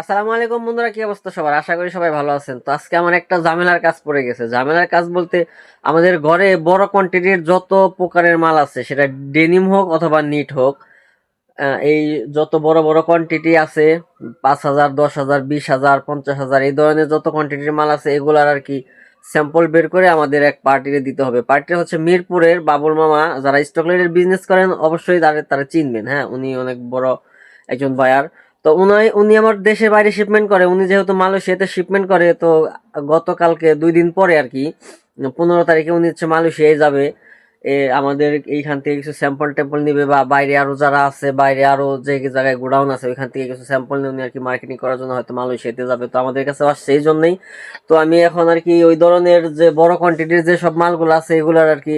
আসসালামু আলাইকুম বন্ধুরা, কি অবস্থা সবার? আশা করি সবাই ভালো আছেন। তো আজকে আমার একটা ঝামেলার কাজ পড়ে গেছে। ঝামেলার কাজ বলতে আমাদের ঘরে বড় কোয়ান্টিটির যত প্রকারের মাল আছে, সেটা ডেনিম হোক অথবা নিট হোক, এই যত বড় বড় কোয়ান্টিটি আছে, 5,000, 10,000, 20,000, 50,000, এই ধরনের যত কোয়ান্টিটির মাল আছে, এগুলার আর কি স্যাম্পল বের করে আমাদের এক পার্টিকে দিতে হবে। পার্টিটা হচ্ছে মিরপুরের বাবুল মামা, যারা স্টকলেটের বিজনেস করেন অবশ্যই তারা চিনবেন। হ্যাঁ, উনি অনেক বড় একজন বায়ার। তো উনি আমার দেশের বাইরে শিপমেন্ট করে। উনি যেহেতু মালয়েশিয়াতে শিপমেন্ট করে, তো গতকালকে 2 দিন পরে আর কি 15 তারিখে উনি হচ্ছে মালয়েশিয়ায় যাবে। আমাদের এইখান থেকে কিছু স্যাম্পল টেম্পল নিবে, বা বাইরে আরো যারা আছে, বাইরে আরো যে জায়গায় গোডাউন আছে ওইখান থেকে কিছু স্যাম্পল নিয়ে উনি আর কি মার্কেটিং করার জন্য হয়তো মালয়েশিয়াতে যাবে। তো আমাদের কাছে আসছে সেই জন্যই। তো আমি এখন আর কি ওই ধরনের যে বড় কোয়ান্টিটির যে সব মালগুলো আছে এগুলার আর কি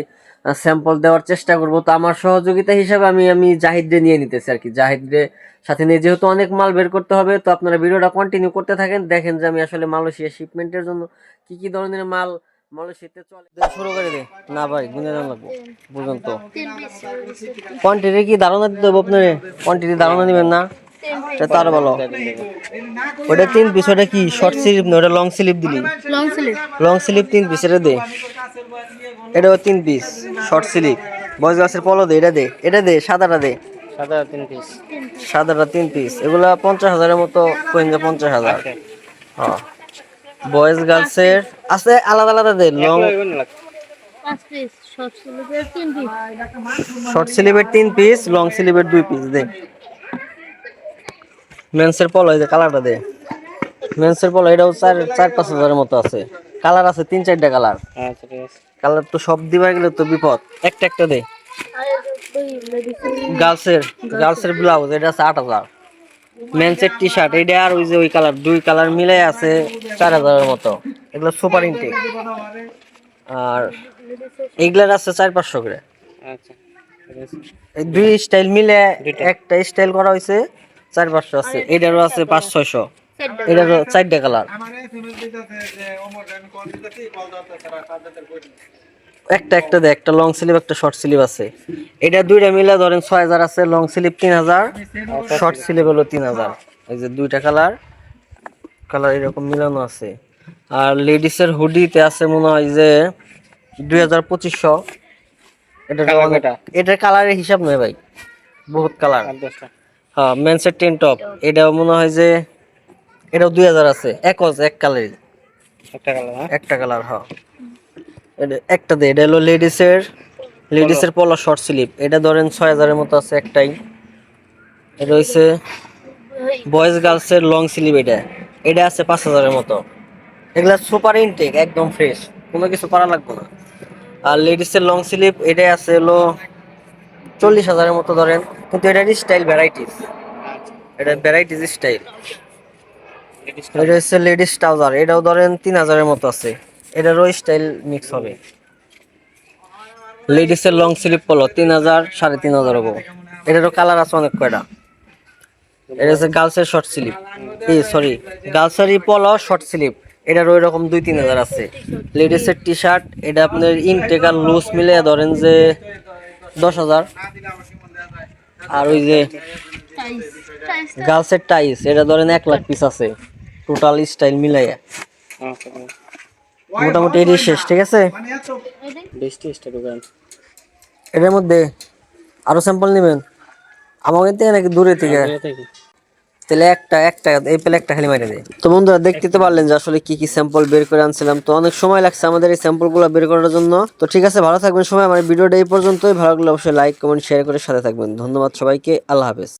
স্যাম্পল দেওয়ার চেষ্টা করব। তো আমার সহযোগিতা হিসাবে আমি জাহিদরে নিয়ে নিতেছি আর কি। জাহিদরে সাথে নিয়ে, যেহেতু অনেক মাল বের করতে হবে, তো আপনারা ভিডিওটা কন্টিনিউ করতে থাকেন, দেখেন যে আমি আসলে মালয়েশিয়া শিপমেন্টের জন্য কি কি ধরনের মাল মালয়েশিয়াতে চলে। শুরু করে দে না ভাই, গুনে দাম লাগবো বুঝুন তো। কোয়ান্টিটি কি ধারণা দিতে হবে আপনার? কোয়ান্টিটি ধারণা দিবেন না, এটা তার ভালো। ওটা 3 পিস, ওটা কি শর্ট স্লিপ না ওটা লং স্লিপ দিলি? লং স্লিপ 3 পিস, এটা দে। এটাও 3 পিস শর্ট স্লিপ। বয়স গাছের পলো দে, এটা দে সাদাটা দে। সাদাটা 3 পিস, এগুলা 50,000-এর মতো কইন, 50,000। হ্যাঁ, বয়েজ গার্লসের আছে আলাদা আলাদা দে। লং শর্ট স্লিভের 3 পিস, লং স্লিভের 2 পিস দে। মেন্সের পলো এই যে কালারটা দে। মেন্সের পলো এটাও 4-5 হাজারের মতো আছে। কালার আছে 3-4টা কালার। কালার তো সব দিবা গেলে তো বিপদ। একটা একটা দে। গার্লসের ব্লাউজ এটা আছে 8,000। মেন্সের টি শার্ট এটা আর ওই যে ওই কালার, 2 কালার মিলে আছে 4,000-এর মতো। এগুলো সুপার ইনটেক। আর এইগুলার আছে 400-500 করে। এই 2 স্টাইল মিলে একটা স্টাইল করা হয়েছে, 400-500 আছে। এটারও আছে 500-600। এটারও 4টা কালার। একটা একটা দে, একটা লং স্লিভ একটা শর্ট স্লিভ আছে। এটা দুইটা মিলে ধরেন 6,000 আছে। লং স্লিভ 3,000, শর্ট স্লিভ হলো 3,000। এই যে 2টা কালার এরকম মিলানো আছে। আর লেডিসের হুডিতে আছে মনে হয় যে 2,000-2,500। এটার কালারের হিসাব নয় ভাই, বহুত কালার। হ্যাঁ, মেন্সের টেন টপ এটাও মনে হয় যে এটাও 2,000 আছে। এক কালারই, একটা কালার। হ্যাঁ, একটা দে। এটা হলো লেডিসের পলো শর্ট স্লিভ। এটা ধরেন 6,000-এর মতো আছে একটাই। এটা হইছে বয়েজ গার্লসের লং স্লিভ। এটা আছে 5,000-এর মতো। এগুলা সুপার ইনটেক, একদম ফ্রেশ, কোনো কিছু করা লাগবে না। আর লেডিসের লং স্লিভ এটাই আছে হলো 40,000-এর মতো ধরেন, কিন্তু এটার স্টাইল ভ্যারাইটিস। এটা ভ্যারাইটিস স্টাইল। এটা হচ্ছে লেডিস ট্রাউজার, এটাও ধরেন 3,000-এর মতো আছে। এটারও স্টাইল মিক্স হবে। লেডিসের লং স্লিভ পলো 3,000, 3,500 হবো। এটারও কালার আছে অনেক কয়টা। এটা হচ্ছে গার্লসের শর্ট স্লিভ, সরি গার্লসেরই পলো শর্ট স্লিভ। এটার ওই রকম 2-3 হাজার আছে। লেডিসের টি শার্ট এটা আপনার ইনটেক আর লুজ মিলে ধরেন যে 10,000। আর ওই যে গার্লসের টাইস এটা ধরেন 1 লাখ পিস আছে, টোটাল স্টাইল মিলাইয়া। মোটামুটি এটি শেষ, ঠিক আছে। এটার মধ্যে আরো স্যাম্পল নেবেন আমাকে থেকে নাকি দূরে থেকে? তাহলে একটা এই পেলে একটা খালি মাইরে দেয়। তো বন্ধুরা, দেখতে তো পারলেন যে আসলে কি কি স্যাম্পল বের করে আনছিলাম। তো অনেক সময় লাগছে আমাদের এই স্যাম্পল গুলো বের করার জন্য। তো ঠিক আছে, ভালো থাকবেন সবাই। আমার ভিডিওটা এই পর্যন্তই। ভালো লাগলে অবশ্যই লাইক কমেন্ট শেয়ার করে সাথে থাকবেন। ধন্যবাদ সবাইকে, আল্লাহ হাফেজ।